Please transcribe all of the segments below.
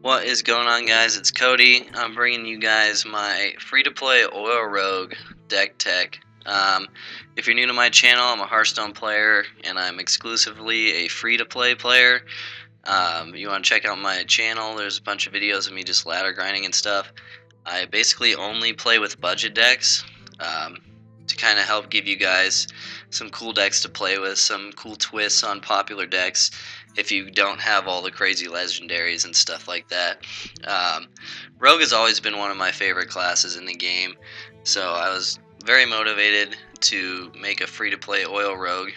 What is going on, guys? It's Cody. I'm bringing you guys my free-to-play Oil Rogue deck tech. If you're new to my channel, I'm a Hearthstone player, and I'm exclusively a free-to-play player. You want to check out my channel, there's a bunch of videos of me just ladder grinding and stuff. I basically only play with budget decks to kind of help give you guys some cool decks to play with, some cool twists on popular decks if you don't have all the crazy legendaries and stuff like that. Um, Rogue has always been one of my favorite classes in the game, so I was very motivated to make a free-to-play Oil Rogue.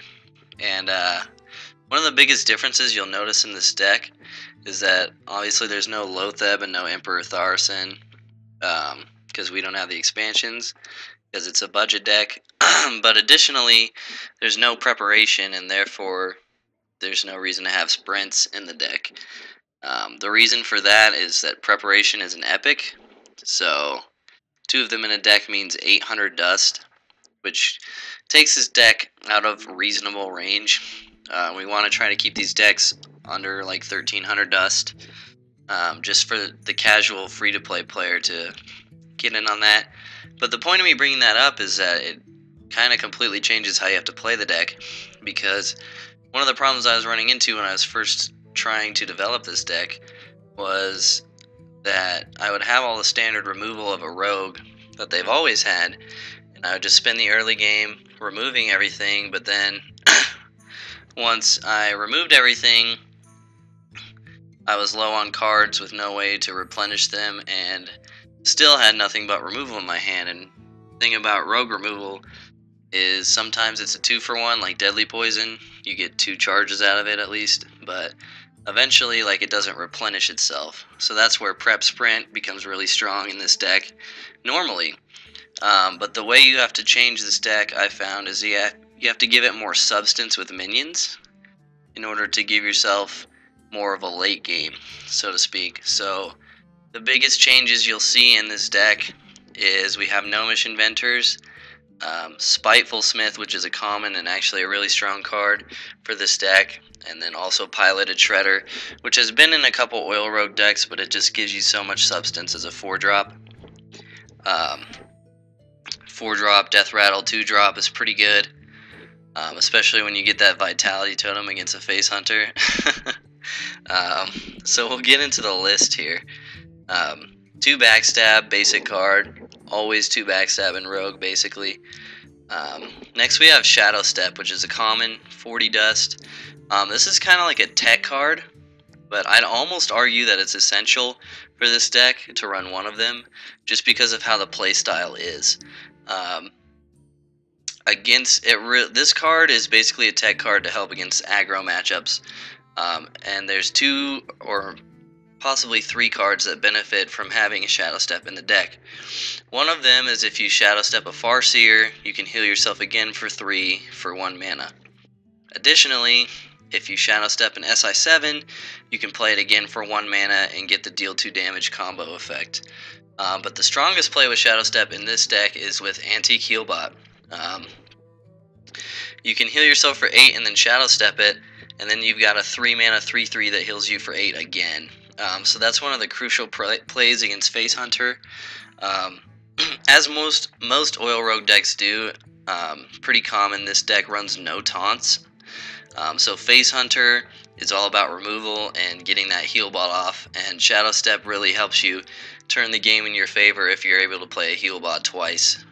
And one of the biggest differences you'll notice in this deck is that obviously there's no Lotheb and no Emperor Tharson, because we don't have the expansions, because it's a budget deck. But additionally, there's no preparation, and therefore there's no reason to have sprints in the deck. The reason for that is that preparation is an epic, so 2 of them in a deck means 800 dust, which takes this deck out of reasonable range. We want to try to keep these decks under like 1300 dust, just for the casual free-to-play player to get in on that. But the point of me bringing that up is that it kind of completely changes how you have to play the deck, because one of the problems I was running into when I was first trying to develop this deck was that I would have all the standard removal of a rogue that they've always had, and I would just spend the early game removing everything, but then once I removed everything, I was low on cards with no way to replenish them, and still had nothing but removal in my hand. And the thing about rogue removal is sometimes it's a 2-for-1, like deadly poison. You get 2 charges out of it at least, but eventually, like, it doesn't replenish itself. So that's where prep sprint becomes really strong in this deck normally. But the way you have to change this deck, I found, is you have to give it more substance with minions in order to give yourself more of a late game, so to speak. So the biggest changes you'll see in this deck is we have Gnomish Inventors, Spiteful Smith, which is a common and actually a really strong card for this deck, and then also Piloted Shredder, which has been in a couple Oil Rogue decks, but it just gives you so much substance as a 4-drop. 4-drop Death Rattle 2-drop is pretty good, especially when you get that Vitality Totem against a Face Hunter. So we'll get into the list here. 2 Backstab, basic card. Always 2 Backstab in Rogue, basically. Next we have Shadow Step, which is a common, 40 dust. This is kind of like a tech card, but I'd almost argue that it's essential for this deck to run one of them, just because of how the playstyle is. This card is basically a tech card to help against aggro matchups. And there's 2 or possibly 3 cards that benefit from having a Shadow Step in the deck. One of them is if you Shadow Step a Farseer, you can heal yourself again for 3 for 1 mana. Additionally, if you Shadow Step an SI7, you can play it again for 1 mana and get the deal 2 damage combo effect. But the strongest play with Shadow Step in this deck is with Antique Healbot. You can heal yourself for 8 and then Shadow Step it, and then you've got a 3 mana 3/3 that heals you for 8 again. So that's one of the crucial plays against Face Hunter. As most Oil Rogue decks do, pretty common, this deck runs no taunts. So Face Hunter is all about removal and getting that heal bot off, and Shadow Step really helps you turn the game in your favor if you're able to play a heal bot twice.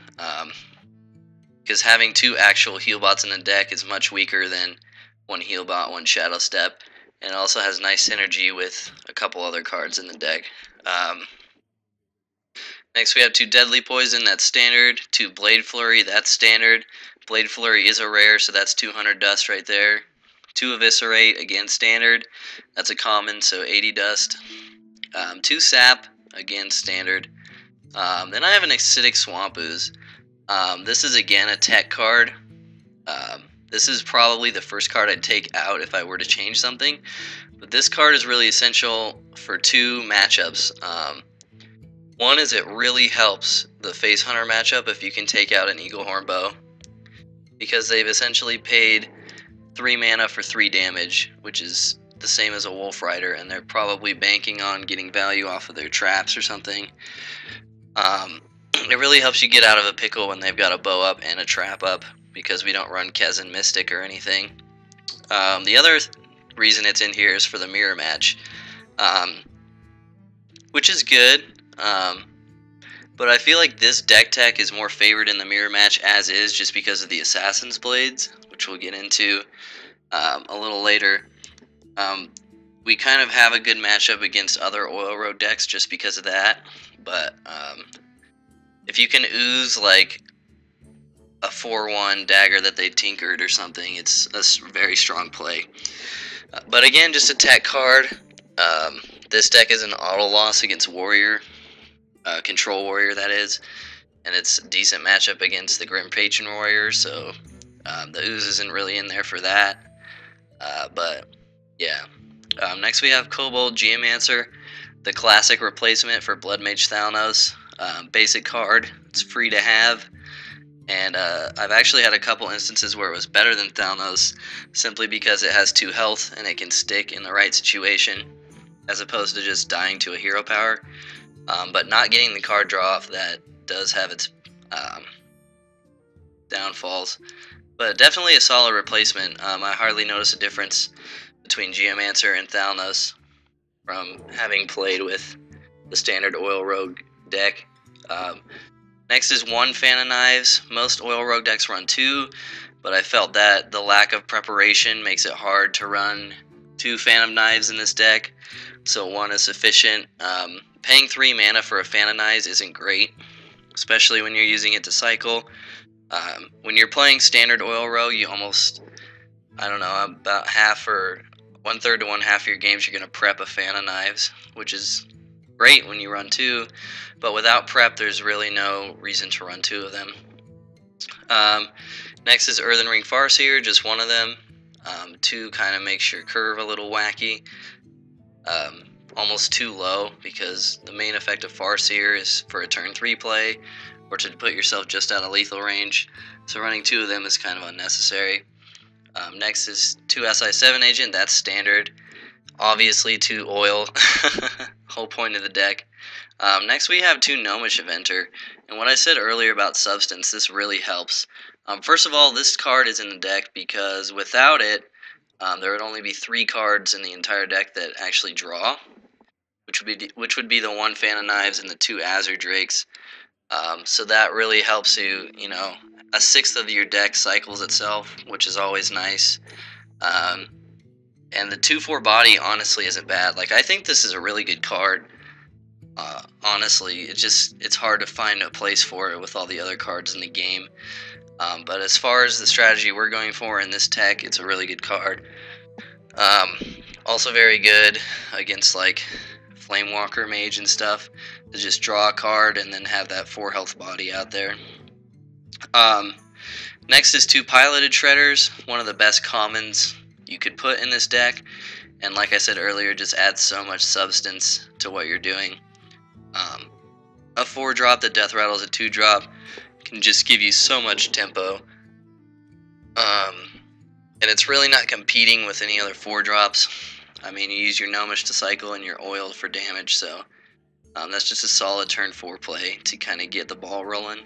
Because having 2 actual heal bots in the deck is much weaker than 1 heal bot, 1 Shadow Step, and it also has nice synergy with a couple other cards in the deck. Next we have 2 Deadly Poison, that's standard, 2 Blade Flurry, that's standard. Blade Flurry is a rare, so that's 200 dust right there. 2 Eviscerate, again standard, that's a common, so 80 dust. 2 Sap, again standard. Then I have an Acidic Swamp Ooze. This is again a tech card. This is probably the first card I'd take out if I were to change something, but this card is really essential for 2 matchups. One is it really helps the Face Hunter matchup if you can take out an Eaglehorn Bow, because they've essentially paid 3 mana for 3 damage, which is the same as a Wolf Rider, and they're probably banking on getting value off of their traps or something. It really helps you get out of a pickle when they've got a bow up and a trap up, because we don't run Kez Mystic or anything. The other reason it's in here is for the mirror match, which is good. But I feel like this deck tech is more favored in the mirror match as is, just because of the Assassin's Blades, which we'll get into a little later. We kind of have a good matchup against other Oil Road decks just because of that. But if you can ooze like a 4/1 dagger that they tinkered or something, it's a very strong play. But again, just a tech card. This deck is an auto loss against Warrior. Control Warrior, that is, and it's a decent matchup against the Grim Patron Warrior, so the ooze isn't really in there for that. But yeah, next we have Kobold Geomancer, the classic replacement for Blood Mage Thalnos. Basic card, it's free to have, and I've actually had a couple instances where it was better than Thalnos, simply because it has 2 health and it can stick in the right situation, as opposed to just dying to a hero power. But not getting the card draw off that does have its downfalls. But definitely a solid replacement. I hardly notice a difference between Geomancer and Thalnos from having played with the standard Oil Rogue deck. Next is 1 Fan of Knives. Most Oil Rogue decks run 2, but I felt that the lack of preparation makes it hard to run 2 Fan of Knives in this deck, so 1 is sufficient. Paying 3 mana for a Fan of Knives isn't great, especially when you're using it to cycle. When you're playing standard Oil Rogue, you almost, I don't know, about half or 1/3 to 1/2 of your games you're going to prep a Fan of Knives, which is great when you run 2, but without prep there's really no reason to run 2 of them. Next is Earthen Ring Farseer, just 1 of them. 2 kind of makes your curve a little wacky. Almost too low, because the main effect of Farseer is for a turn 3 play, or to put yourself just out of lethal range, so running 2 of them is kind of unnecessary. Next is 2 SI7 Agent, that's standard. Obviously 2 oil, whole point of the deck. Next we have 2 Gnomish Eventer, and what I said earlier about Substance, this really helps. First of all, this card is in the deck because without it, there would only be 3 cards in the entire deck that actually draw, which would be the 1 Fan of Knives and the 2 Azure Drakes. So that really helps you, you know, a 1/6 of your deck cycles itself, which is always nice. And the 2/4 body honestly isn't bad. Like, I think this is a really good card. Honestly, it's hard to find a place for it with all the other cards in the game. But as far as the strategy we're going for in this tech, it's a really good card. Also very good against like Flamewalker Mage and stuff, to just draw a card and then have that 4 health body out there. Next is 2 Piloted Shredders, one of the best commons you could put in this deck, and like I said earlier, just adds so much substance to what you're doing. A 4-drop that death rattles a 2-drop can just give you so much tempo, and it's really not competing with any other 4-drops. I mean, you use your Gnomish to cycle and your oil for damage, so that's just a solid turn 4 play to kind of get the ball rolling.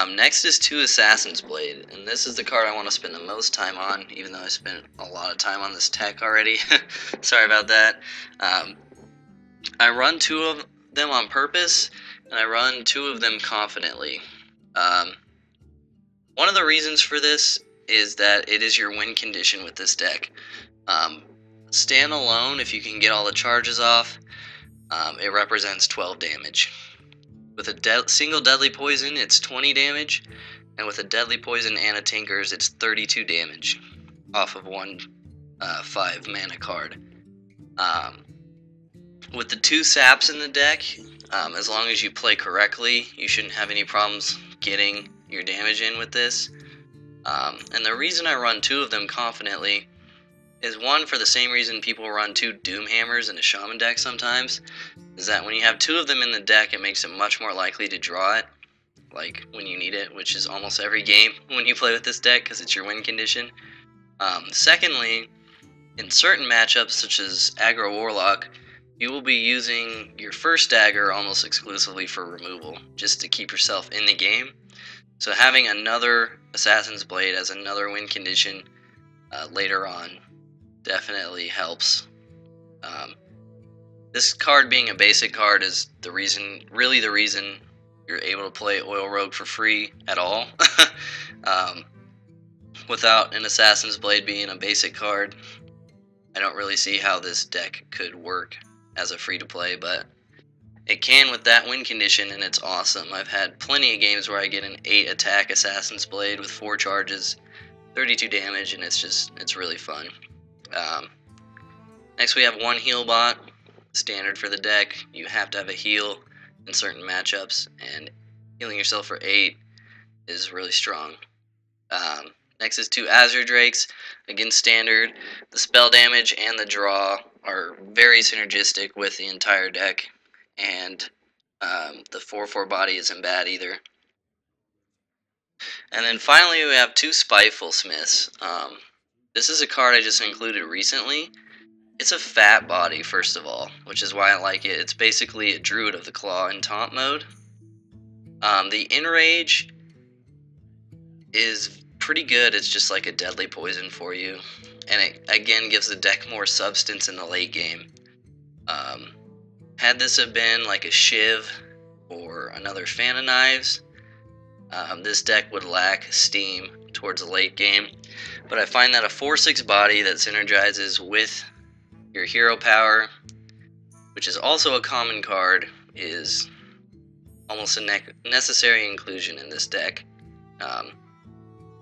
Next is 2 Assassin's Blade, and this is the card I want to spend the most time on, even though I spent a lot of time on this tech already. Sorry about that. I run 2 of them on purpose, and I run 2 of them confidently. One of the reasons for this is that it is your win condition with this deck. Stand alone, if you can get all the charges off, it represents 12 damage. With a single deadly poison, it's 20 damage, and with a deadly poison and a Tinkers, it's 32 damage off of 1 5 mana card. With the 2 saps in the deck, as long as you play correctly, you shouldn't have any problems getting your damage in with this. And the reason I run 2 of them confidently is, 1, for the same reason people run 2 Doomhammers in a Shaman deck sometimes, is that when you have 2 of them in the deck, it makes it much more likely to draw it, like when you need it, which is almost every game when you play with this deck, because it's your win condition. Secondly, In certain matchups, such as Aggro Warlock, you will be using your first dagger almost exclusively for removal, just to keep yourself in the game. So having another Assassin's Blade as another win condition later on definitely helps. This card being a basic card is really the reason you're able to play Oil Rogue for free at all. um, without an Assassin's Blade being a basic card, I don't really see how this deck could work as a free-to-play, but it can with that win condition, and it's awesome. I've had plenty of games where I get an 8 attack Assassin's Blade with 4 charges, 32 damage, and it's really fun. Next we have one heal bot, standard for the deck. You have to have a heal in certain matchups, and healing yourself for 8 is really strong. Next is 2 Azure Drakes, again standard. The spell damage and the draw are very synergistic with the entire deck, and the 4/4 body isn't bad either. And then finally we have 2 Spiteful Smiths. This is a card I just included recently. It's a fat body, first of all, which is why I like it. It's basically a Druid of the Claw in taunt mode. The Enrage is pretty good. It's just like a deadly poison for you, and it again gives the deck more substance in the late game. Had this have been like a Shiv or another Fan of Knives, this deck would lack steam towards the late game, but I find that a 4/6 body that synergizes with your hero power, which is also a common card, is almost a necessary inclusion in this deck.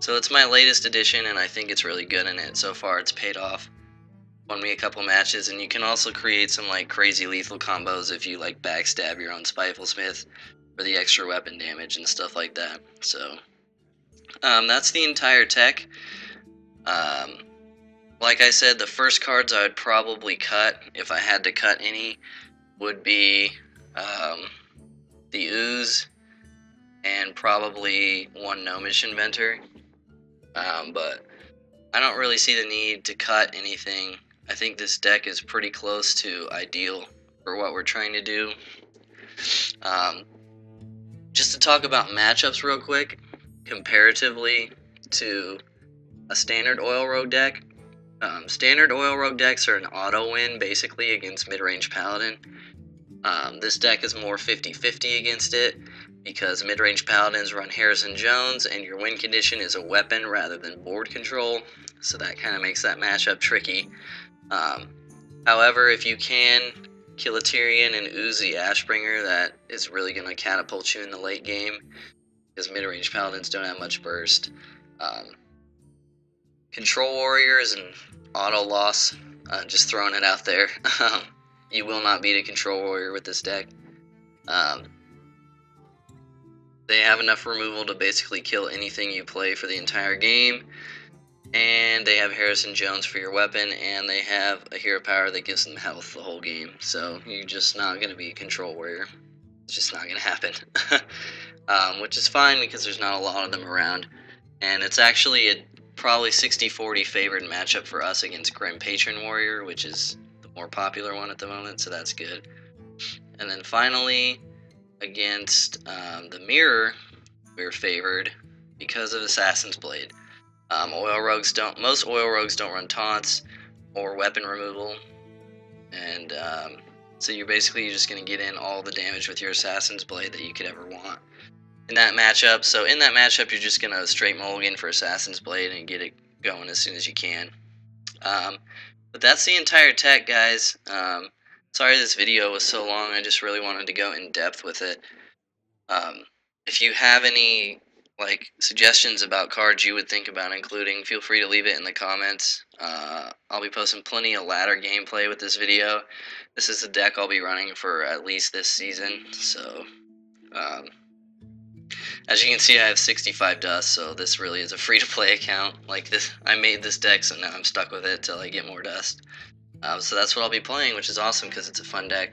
So it's my latest addition, and I think it's really good in it. So far it's paid off. Won me a couple matches, and you can also create some like crazy lethal combos if you like backstab your own Spiteful Smith for the extra weapon damage and stuff like that. So that's the entire tech. Like I said, the first cards I would probably cut, if I had to cut any, would be the Ooze and probably one Gnomish Inventor. But I don't really see the need to cut anything. I think this deck is pretty close to ideal for what we're trying to do. Just to talk about matchups real quick, comparatively to a standard Oil Rogue deck, standard Oil Rogue decks are an auto win basically against mid-range Paladin. This deck is more 50-50 against it because mid-range Paladins run Harrison Jones and your win condition is a weapon rather than board control, so that kind of makes that matchup tricky. However, if you can kill a Tyrion and ooze the Ashbringer, that is really going to catapult you in the late game because mid-range Paladins don't have much burst. Control Warrior is an auto loss, just throwing it out there. You will not beat a Control Warrior with this deck. They have enough removal to basically kill anything you play for the entire game, and they have Harrison Jones for your weapon, and they have a hero power that gives them health the whole game, so you're just not going to be a Control Warrior. It's just not going to happen. Which is fine because there's not a lot of them around, and it's actually a probably 60-40 favored matchup for us against Grim Patron Warrior, which is the more popular one at the moment, so that's good. And then finally, against the Mirror, we're favored because of Assassin's Blade. Most Oil Rogues don't run taunts or weapon removal, and so you're basically just going to get in all the damage with your Assassin's Blade that you could ever want in that matchup. So in that matchup, you're just going to straight mulligan for Assassin's Blade and get it going as soon as you can. But that's the entire tech, guys. Sorry this video was so long. I just really wanted to go in depth with it. If you have any suggestions about cards you would think about including, feel free to leave it in the comments. I'll be posting plenty of ladder gameplay with this video. This is the deck I'll be running for at least this season, so as you can see, I have 65 dust, so this really is a free-to-play account. I made this deck, so now I'm stuck with it till I get more dust. So that's what I'll be playing, which is awesome because it's a fun deck.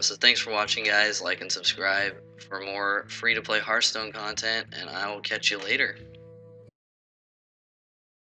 So thanks for watching, guys. Like and subscribe for more free-to-play Hearthstone content, and I will catch you later.